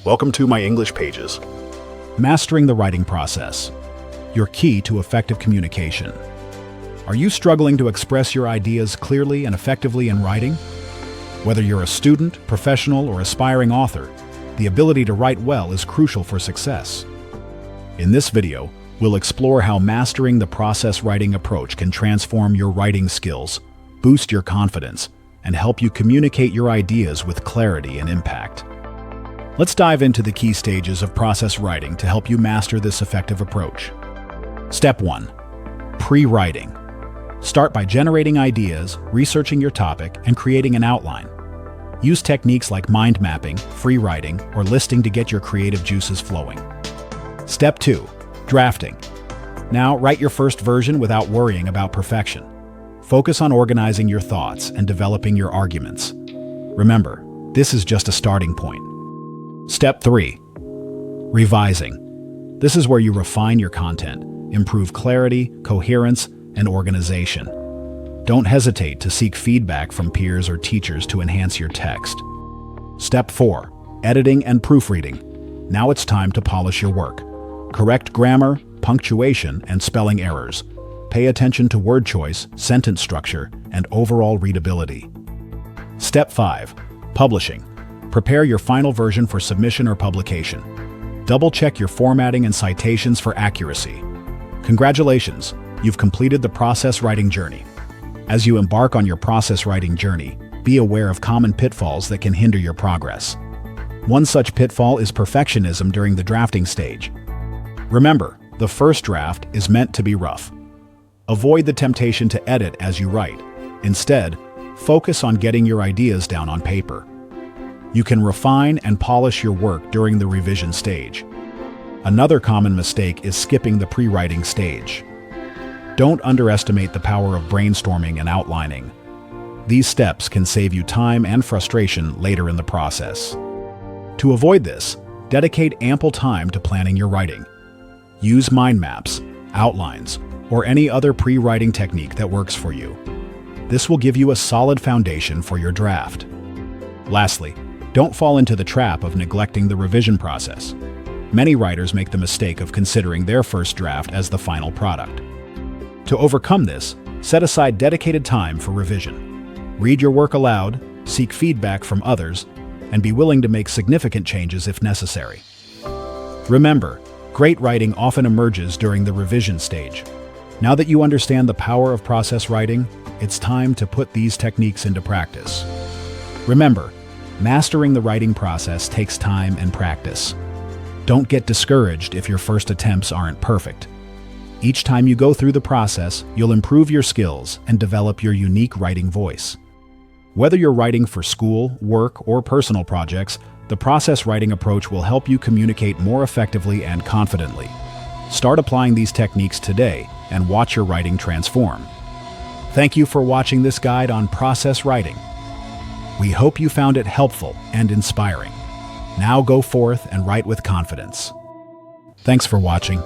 Welcome to my English pages. Mastering the writing process. Your key to effective communication. Are you struggling to express your ideas clearly and effectively in writing? Whether you're a student, professional, or aspiring author, the ability to write well is crucial for success. In this video, we'll explore how mastering the process writing approach can transform your writing skills, boost your confidence, and help you communicate your ideas with clarity and impact. Let's dive into the key stages of process writing to help you master this effective approach. Step 1. Pre-writing. Start by generating ideas, researching your topic, and creating an outline. Use techniques like mind mapping, free writing, or listing to get your creative juices flowing. Step 2. Drafting. Now, write your first version without worrying about perfection. Focus on organizing your thoughts and developing your arguments. Remember, this is just a starting point. Step 3. Revising. This is where you refine your content, improve clarity, coherence, and organization. Don't hesitate to seek feedback from peers or teachers to enhance your text. Step 4. Editing and proofreading. Now it's time to polish your work. Correct grammar, punctuation, and spelling errors. Pay attention to word choice, sentence structure, and overall readability. Step 5. Publishing. Prepare your final version for submission or publication. Double-check your formatting and citations for accuracy. Congratulations, you've completed the process writing journey. As you embark on your process writing journey, be aware of common pitfalls that can hinder your progress. One such pitfall is perfectionism during the drafting stage. Remember, the first draft is meant to be rough. Avoid the temptation to edit as you write. Instead, focus on getting your ideas down on paper. You can refine and polish your work during the revision stage. Another common mistake is skipping the pre-writing stage. Don't underestimate the power of brainstorming and outlining. These steps can save you time and frustration later in the process. To avoid this, dedicate ample time to planning your writing. Use mind maps, outlines, or any other pre-writing technique that works for you. This will give you a solid foundation for your draft. Lastly, don't fall into the trap of neglecting the revision process. Many writers make the mistake of considering their first draft as the final product. To overcome this, set aside dedicated time for revision. Read your work aloud, seek feedback from others, and be willing to make significant changes if necessary. Remember, great writing often emerges during the revision stage. Now that you understand the power of process writing, it's time to put these techniques into practice. Remember, mastering the writing process takes time and practice. Don't get discouraged if your first attempts aren't perfect. Each time you go through the process, you'll improve your skills and develop your unique writing voice. Whether you're writing for school, work, or personal projects, the process writing approach will help you communicate more effectively and confidently. Start applying these techniques today and watch your writing transform. Thank you for watching this guide on process writing. We hope you found it helpful and inspiring. Now go forth and write with confidence. Thanks for watching.